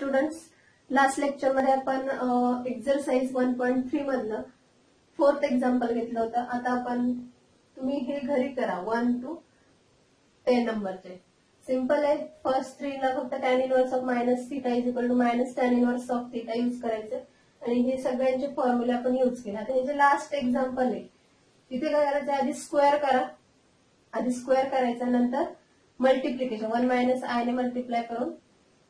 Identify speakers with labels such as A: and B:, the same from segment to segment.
A: Students, last lecture मध्ये आपण exercise 1.3 मधलं 4th एक्झाम्पल घेतलं होतं. आता आपण तुम्ही हे घरी करा 1 to 10 नंबरचे. सिंपल आहे. फर्स्ट 3 ला फक्त tan inverse of minus theta is equal to minus tan inverse of theta use करायचे आणि हे सगळ्यांचे फॉर्म्युले आपण यूज केले. आता हे जे लास्ट एक्झाम्पल आहे तिथे काय करायचं, आधी स्क्वेअर करा. आधी स्क्वेअर करायचा, नंतर मल्टिप्लिकेशन 1 मायनस आय ने मल्टिप्लाय करून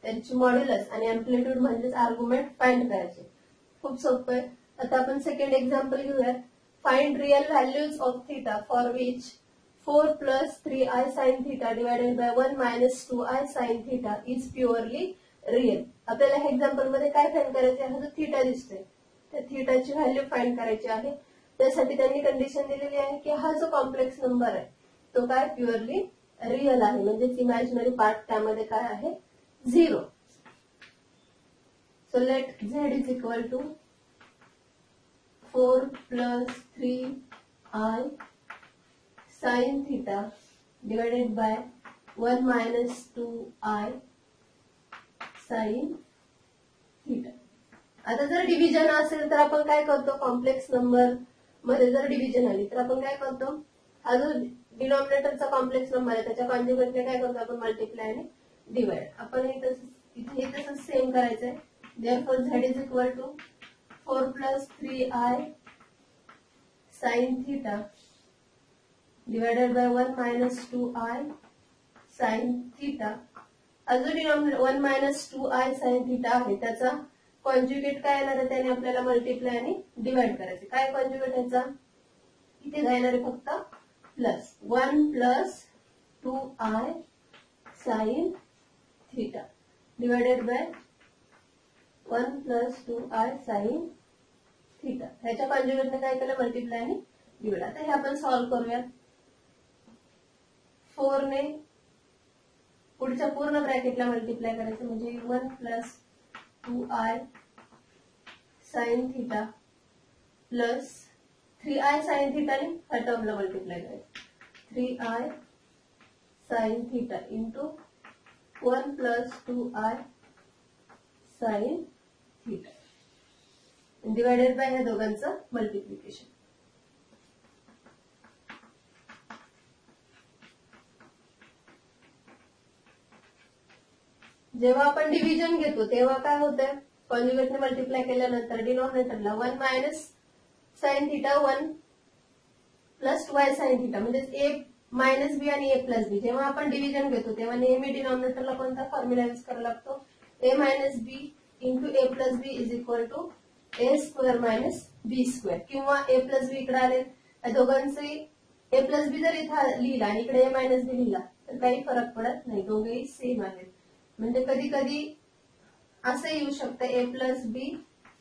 A: त्यांची मॉड्युलस आणि अँप्लिट्यूड म्हणजेच आर्ग्युमेंट फाइंड करायचे. खूप सोपं आहे. आता आपण सेकंड एक्झाम्पल घेऊयात. Find real values of theta for which 4 plus 3i sin theta divided by 1 minus 2i sin theta is purely real. आपल्याला हे एक्झाम्पल मध्ये काय फाइंड करायचे आहे, जो थीटा दिसतोय त्या थीटाची व्हॅल्यू फाइंड करायची आहे. त्यासाठी त्यांनी कंडिशन दिलेली आहे की हा जो कॉम्प्लेक्स नंबर आहे तो काय प्युअरली रिअल आहे, म्हणजेच इमॅजिनरी पार्ट त्यामध्ये काय आहे, 0. So let z is equal to 4 plus 3i sin theta divided by 1 minus 2i sin theta. आता जर डिव्हिजन असेल तर आपण काय करतो, कॉम्प्लेक्स नंबर मध्ये जर डिव्हिजन आली तर आपण काय करतो, हा जो डिनॉमिनेटरचा कॉम्प्लेक्स नंबर आहे त्याच्या कॉन्जुगेटने काय करतो आपण, मल्टिप्लाय आणि डिवाइड. आपण इथे तसंच सेम करायचंय. Therefore z is equal to 4 plus 3i sin theta divided by 1 minus 2i sin theta. अजून denominator 1 minus 2i sin theta आहे, त्याचा कॉन्जुगेट काय येणार आहे, त्याने आपल्याला मल्टिप्लाय आणि डिवाइड करायचे. काय कॉन्जुगेट याचा, इथे काय येणार आहे फक्त plus 1 plus 2i sin theta divided by 1 plus 2i sin theta. ह्याच्या कॉन्जुगेटने काय केलं, मल्टिप्लाय आणि डिवाइड. आता हे आपण सॉल्व्ह करूयात. 4 ने पुढच्या पूर्ण ब्रॅकेटला मल्टिप्लाय करायचं, म्हणजे 1 plus 2i sin theta plus 3i sin theta ने ह्या टर्मला मल्टिप्लाय करायचं. 3i sin theta into 1 plus 2i sin theta divided by ह्या दोघांचं मल्टिप्लिकेशन. जेव्हा आपण डिव्हिजन घेतो तेव्हा काय होतंय, कॉन्जुगेटने मल्टिप्लाय केल्यानंतर डिनॉमिनेटरला 1 minus sine theta 1 plus 2i sine theta म्हणजेच a मायनस बी आणि a प्लस बी. जेव्हा आपण डिव्हिजन घेतो तेव्हा नेहमी डिनॉमिनेटरला कोणता फॉर्म्युला यूज करावा लागतो, a minus b into a plus b is equal to a square minus b square. किंवा a प्लस बी इकडे आले, या दोघांचे a प्लस बी जर इथं लिहिला आणि इकडे a मायनस बी लिहिला तर काही फरक पडत नाही, दोघेही सेम आहेत. म्हणजे कधी कधी असं येऊ शकतं a plus b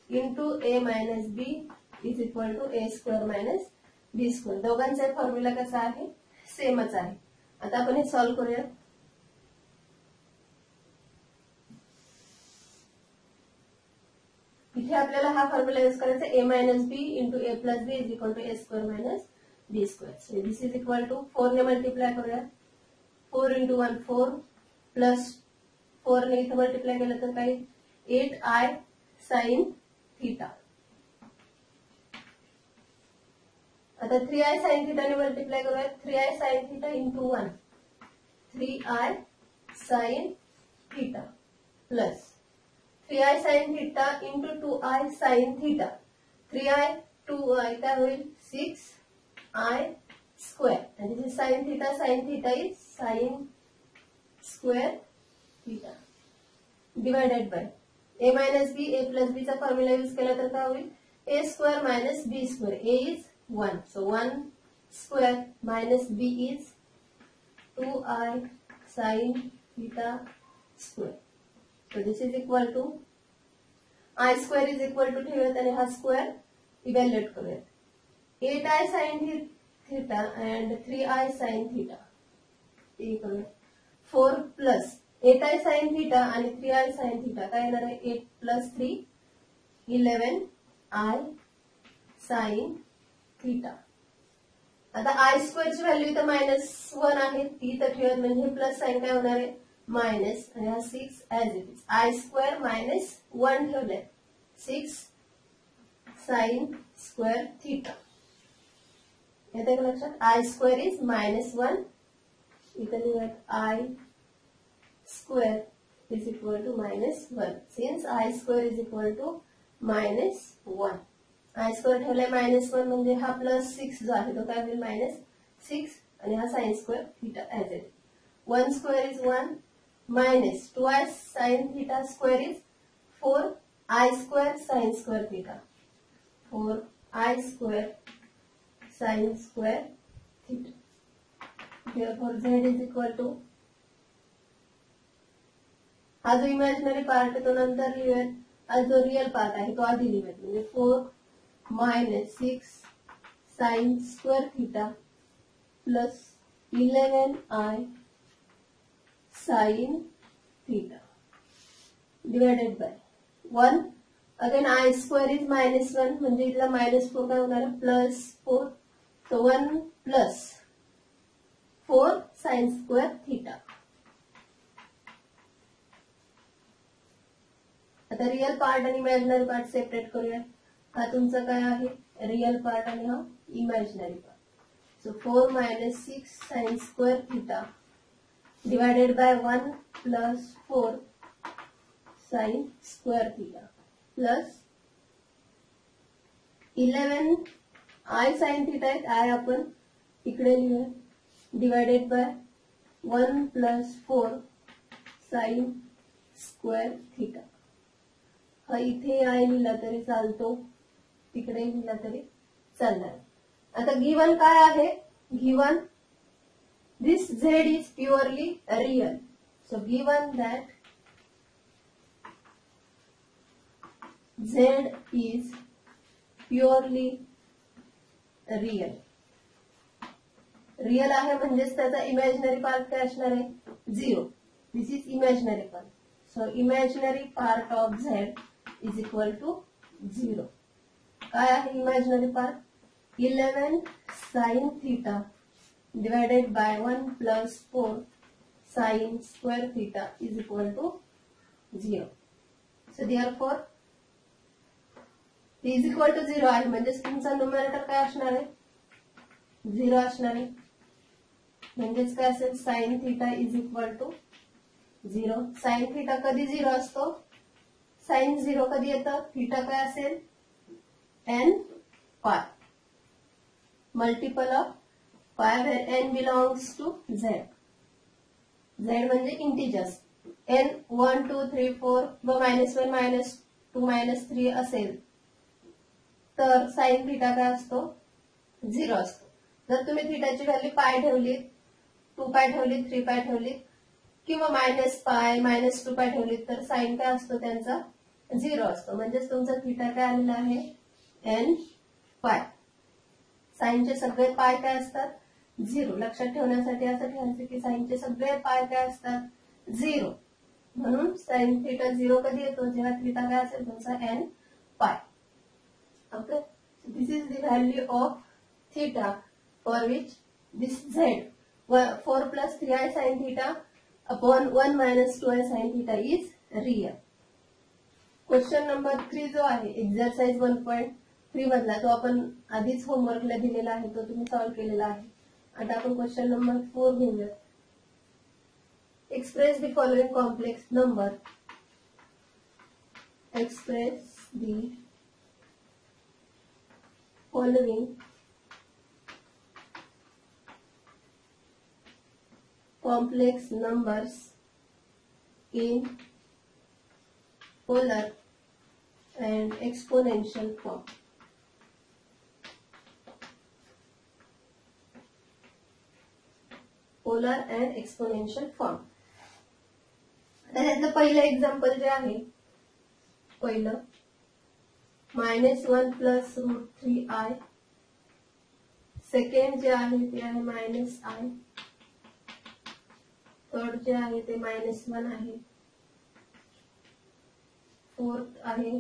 A: into a minus b is equal to a square minus b square. दोघांचा फॉर्म्युला कसा आहे, सेमच आहे. आता आपण हे सॉल्व्ह करूया. इथे आपल्याला हा फॉर्म्युला यूज करायचा, a minus b into a plus b is equal to a square minus b square. So this is equal to 4 ने मल्टिप्लाय करूया. 4 इंटू 1 4 प्लस 4 ने इथं मल्टिप्लाय केलं तर काही 8i sin theta. आता 3i sin theta ने मल्टिप्लाय करूया. 3i sin theta into 1 3i sin theta plus 3i sin theta into 2i sin theta. 3i 2i काय होईल 6i स्क्वेअर. आणि this is sin theta is sin square theta divided by a minus b a plus b चा formula use केला तर काय होईल, a square minus b square. a is 1, so 1 square minus b is 2i sin theta square. So this is equal to i square is equal to ठेवूयात आणि हा square evaluate करूयात. 8i sin theta and 3i sin theta ते करूयात. 4 plus 8i sin theta आणि 3i sin theta काय येणार आहे, 8 प्लस 3 11i sin theta. आता i स्क्वेअरची व्हॅल्यू इथं -1 आहे, ती तर ठेवत म्हणजे प्लस साइन काय होणार आहे मायनस आणि हा 6 as it is I square minus 1 ठेवलंय 6 साइन स्क्वेअर थिटा. येते का लक्षात? आय स्क्वेअर इज -1 इथं लिहूयात i square is equal to -1 since i square is equal to -1. I square ठेवलाय -1 म्हणजे हा +6 जो आहे तो काय होईल -6 आणि हा sine square theta as it. 1 square is 1 minus 2i sin theta square is 4i square sin square theta. 4i square sin square theta. Therefore z is equal to हा जो इमॅजिनरी पार्ट आहे तो नंतर लिहूयात. हा जो रिअल पार्ट आहे तो आधी लिहूयात. म्हणजे 4 minus 6 sin square theta plus 11i sin theta divided by 1. Again I square is -1 म्हणजे इथला -4 काय होणार +4. So 1 plus 4 sin square theta. आता रिअल पार्ट आणि इमॅजिनरी पार्ट सेपरेट करूया. हा तुमचा काय आहे रिअल पार्ट आणि हा imaginary part. So 4 minus 6 sin square theta divided by 1 plus 4 sin square theta plus 11 I sin theta आहे I आपण इकडे लिहूया divided by 1 plus 4 sin square theta. हा इथे I लिहिला तरी चालतो तिकडे लिहिला तरी चालणार. आता गिवन काय आहे given this z is purely real. So given that z is purely real. Real आहे म्हणजेच त्याचा इमॅजिनरी पार्ट काय असणार आहे 0. This is imaginary part. So imaginary part of z is equal to 0. काय आहे imaginary part 11 sin theta divided by 1 plus 4 sin square theta is equal to 0. So therefore is equal to 0 आहे म्हणजेच तुमचा numerator काय असणार आहे 0 असणार आहे. म्हणजेच काय असेल sin theta is equal to 0. sin theta कधी 0 असतो sin 0 कधी येतं theta काय असेल n pi multiple of pi where n belongs to z. z म्हणजे इंटिजर्स n 1 2 3 4 व -1 -2 -3 असेल तर sin थीटा काय असतो 0 असतो. जर तुम्ही थीटाची व्हॅल्यू पाय ठेवली 2 पाय ठेवली 3 पाय ठेवली किंवा -पाय -2 पाय ठेवली तर साइन काय असतो त्यांचा 0 असतो. म्हणजेच तुमचा थीटा काय आलेला आहे n पाय. साइनचे सगळे पाय काय असतात 0. लक्षात ठेवण्यासाठी असं ठेवायचं की साइनचे सगळे पाय काय असतात 0. म्हणून साइन थीटा 0 कधी येतो जेव्हा थीटा काय असेल तुमचा n पाय. Okay this is the value of theta for which this z 4 plus 3i sin theta upon 1 minus 2i sin theta is real. Question number 3 जो आहे एक्सरसाइज 1.3 मधला तो आपण आधीच होमवर्कला दिलेला आहे तो तुम्ही सॉल्व्ह केलेला आहे. आता आपण क्वेश्चन नंबर 4 घेऊया. Express the following complex number. Express the following complex numbers in polar and exponential form. Polar and exponential form. आता यातलं पहिलं एक्झाम्पल जे आहे पहिलं -1 plus √3i. सेकंड जे आहे ते आहे -i. थर्ड जे आहे ते -1 आहे. फोर्थ आहे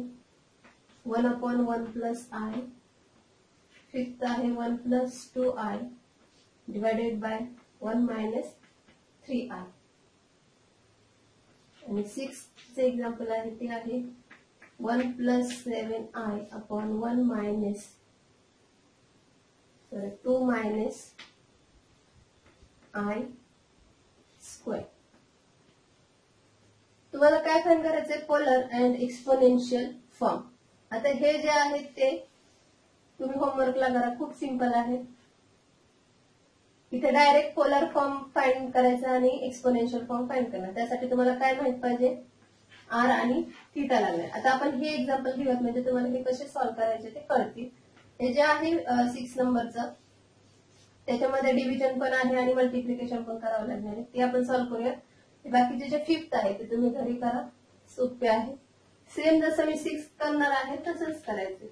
A: 1/1 plus i. फिफ्थ आहे 1 plus 2i divided by 1 minus 3i. आणि 6 चे एक्झाम्पल आहे ते आहे 1 + 7i upon 1 minus 2 minus i square. तुम्हाला काय फाइंड करायचंय? Polar and exponential form. आता हे जे आहेत ते तुम्ही होमवर्कला करा, खूप सिंपल आहे. इथे डायरेक्ट पोलर फॉर्म फाइंड करायचा आणि एक्सपोनेन्शियल फॉर्म फाइंड करणार. त्यासाठी तुम्हाला काय माहित पाहिजे? आर आणि थीटा लागणार. आता आपण हे एक्झाम्पल घेऊयात म्हणजे तुम्हाला हे कसे सॉल्व्ह करायचे ते कळतील. हे जे आहे 6 नंबरचं त्याच्यामध्ये डिव्हिजन पण आहे आणि मल्टिप्लिकेशन पण करावं लागणार आहे. ते आपण सॉल्व्ह करूया. बाकीचे जे 5th आहे ते तुम्ही घरी करा, सोपे आहे. सेम जसं मी 6 करणार आहे तसंच करायचं.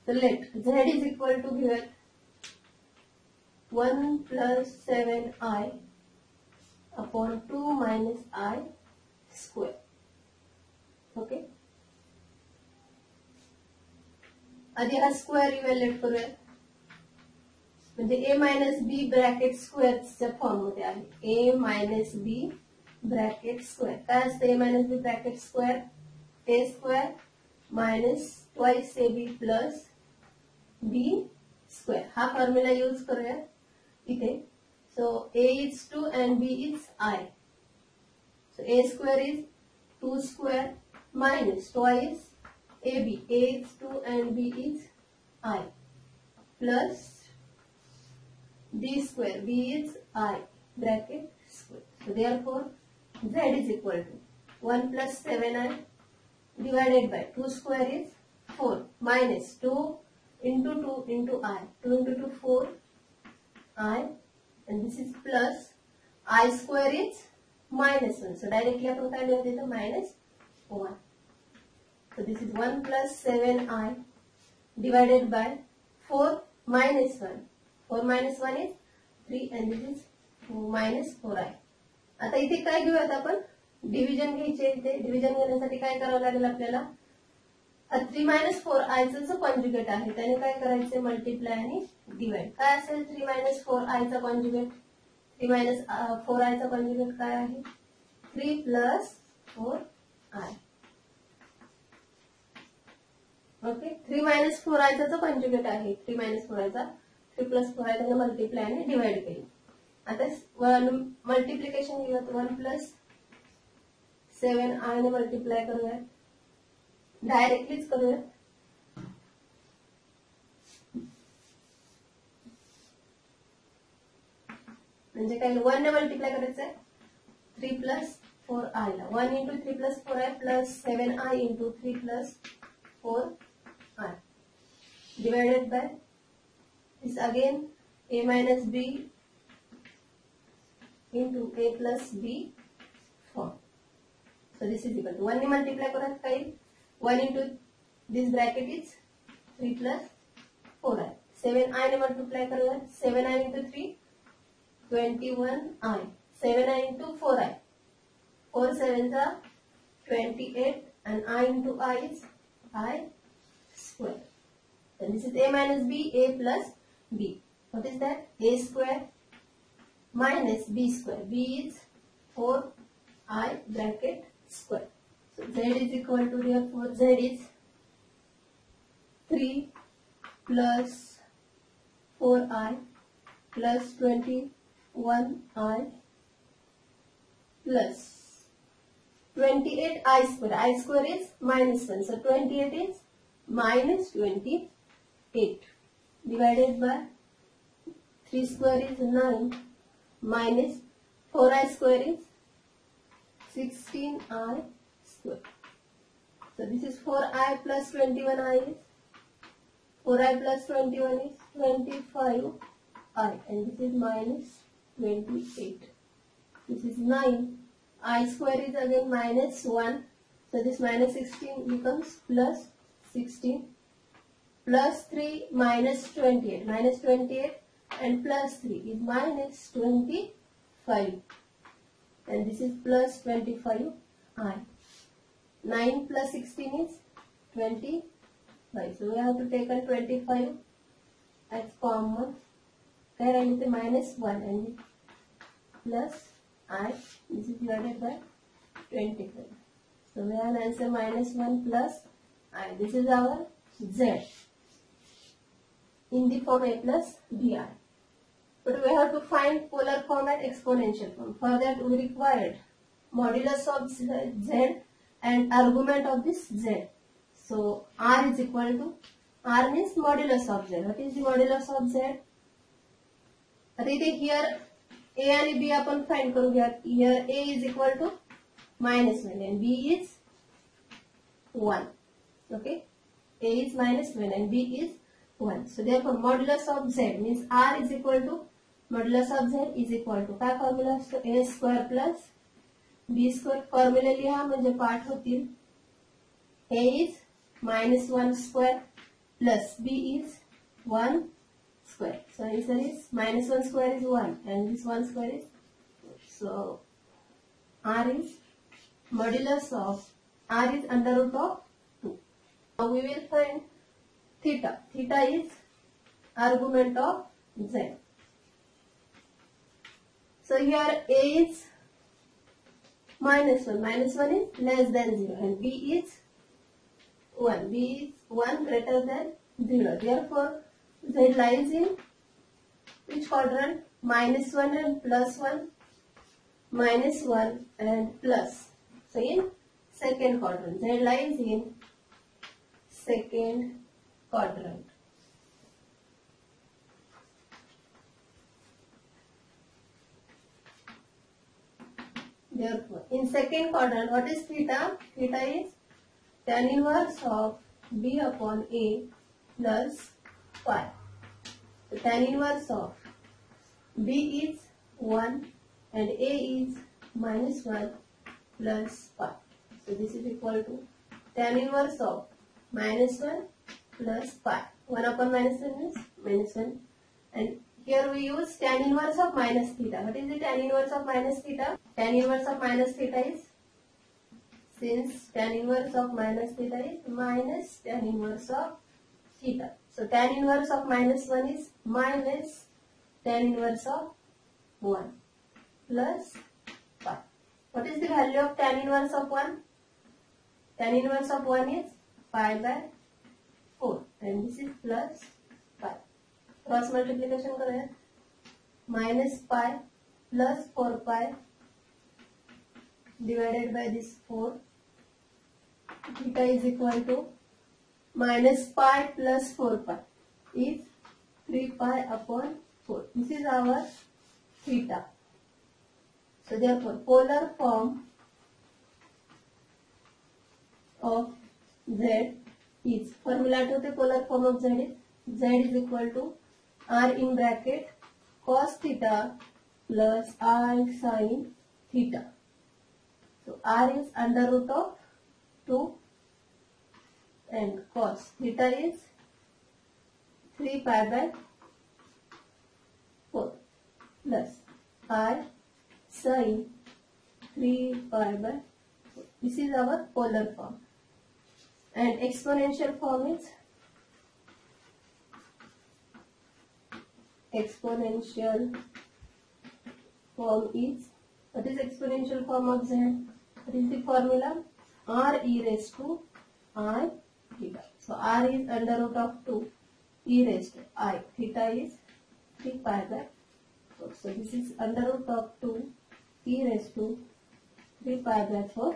A: तर let z is equal to घेऊयात 1 + 7i upon 2 minus i square. Okay, आधी हा स्क्वेअर इव्हॅल्युएट करूया. म्हणजे a मायनस बी ब्रॅकेट स्क्वेअरच्या फॉर्म मध्ये आहे. a minus b bracket square. काय असतं a minus b bracket square? a square minus twice ab plus b square. हा फॉर्म्युला यूज करूया इथे. So a is 2 and b is I. So a square is 2 square minus twice ab. A is 2 and b is I plus b square. B is I bracket square. So therefore z is equal to 1 plus 7i divided by 2 square is 4 minus 2 into 2 into I. 2 into 2 4 I and this is plus I square is minus 1. So directly आपण काय लिहू देतो? minus 1. So this is 1 plus 7i divided by 4 minus 1. 4 minus 1 is 3 and this is minus 4i. आता इथे काय घेऊयात आपण? Division घ्यायचे. इथे डिव्हिजन घेण्यासाठी काय करावं लागेल आपल्याला? 3 minus 4i चा जो कॉन्जुगेट आहे त्याने काय करायचे? मल्टिप्लाय आणि डिवाइड. काय असेल 3 minus 4i चा कॉन्जुगेट? 3 minus 4i चा कॉन्जुगेट काय आहे? 3 plus 4i. Okay, 3 minus 4i चा जो कॉन्जुगेट आहे 3 minus 4i चा 3 plus 4i त्याने मल्टिप्लाय आणि डिवाइड केली. आता मल्टिप्लिकेशन घेऊयात. 1 plus 7i ने मल्टिप्लाय करूया. डायरेक्टलीच करूया. म्हणजे काय 1 ने मल्टिप्लाय करायचंय 3 plus 4i ला. 1 into 3 plus 4i plus 7i into 3 plus 4i divided by this again a minus b into a plus b form. So this is equal to 1 ने multiply करत काही 1 into this bracket is 3 plus 4i. 7i ने multiply करूया. 7i into 3 21i. 7i into 4i. 4 7s are 28 and I into I is I square. Then this is a minus b, a plus b. What is that? A square minus b square. B is 4i bracket square. So z is equal to, therefore z is 3 plus 4i plus 21i plus 28i square. I square is minus 1. So 28 is minus 28 divided by 3 square is 9 minus 4i square is 16i square. So this is 4i plus 21i is 4i plus 21 is 25i and this is minus 28. This is 9. I square is again minus 1. So this minus 16 becomes plus 16. Plus 3 minus 28. Minus 28 and plus 3 is minus 25. And this is plus 25i. 9 plus 16 is 25. So we have to take a 25 as common. There I need minus 1 and plus I. This is divided by 25. So we have an answer -1 plus I. This is our Z in the form A plus BI. But we have to find polar form and exponential form. For that we required modulus of Z and argument of this Z. So R is equal to, R means modulus of Z. What is the modulus of Z? आता इथे here A आणि B आपण find करू घ्या. Here A is equal to -1 and B is 1. Okay, A is -1 and B is 1. So therefore modulus of Z means R is equal to modulus of Z is equal to काय formula असतो A square plus B square. Formula लिहा म्हणजे पाठ होतील. A is -1 square plus B is 1 square. So answer is -1 square is 1 and this 1 square is 2. So R is modulus of R is under root of 2. Now we will find theta. Theta is argument of Z. So here A is -1. -1 is less than 0 and B is 1. B is 1 greater than 0. Therefore Z lies in which quadrant? -1 and +1. -1 and plus. So in second quadrant. Z lies in second quadrant. Therefore, in second quadrant, what is theta? Theta is tan inverse of B upon A plus phi. So tan inverse of B is 1 and A is -1 plus phi. So this is equal to tan inverse of -1 plus phi. 1 upon -1 is -1. And here we use tan inverse of minus theta. What is the tan inverse of minus theta? Tan inverse of minus theta is, since tan inverse of minus theta is minus tan inverse of theta. So tan inverse of -1 is minus tan inverse of 1 plus phi. What is the value of tan inverse of 1? Tan inverse of 1 is pi by 4 and this is plus pi. Cross multiplication करें. Minus pi plus 4 pi divided by this 4. Theta is equal to minus pi plus 4 pi is 3 pi upon 4. This is our theta. So therefore polar form of Z is, formula to the polar form of Z is equal to R in bracket cos theta plus I sin theta. So R is under root of 2 and cos theta is 3 pi by 4 plus I sin 3 pi by 4. This is our polar form. And exponential form is, exponential form is, what is exponential form of Z? What is the formula? R e raised to I theta. So R is under root of 2 e raised to I. Theta is 3 pi by 4. So this is under root of 2 e raised to 3 pi by 4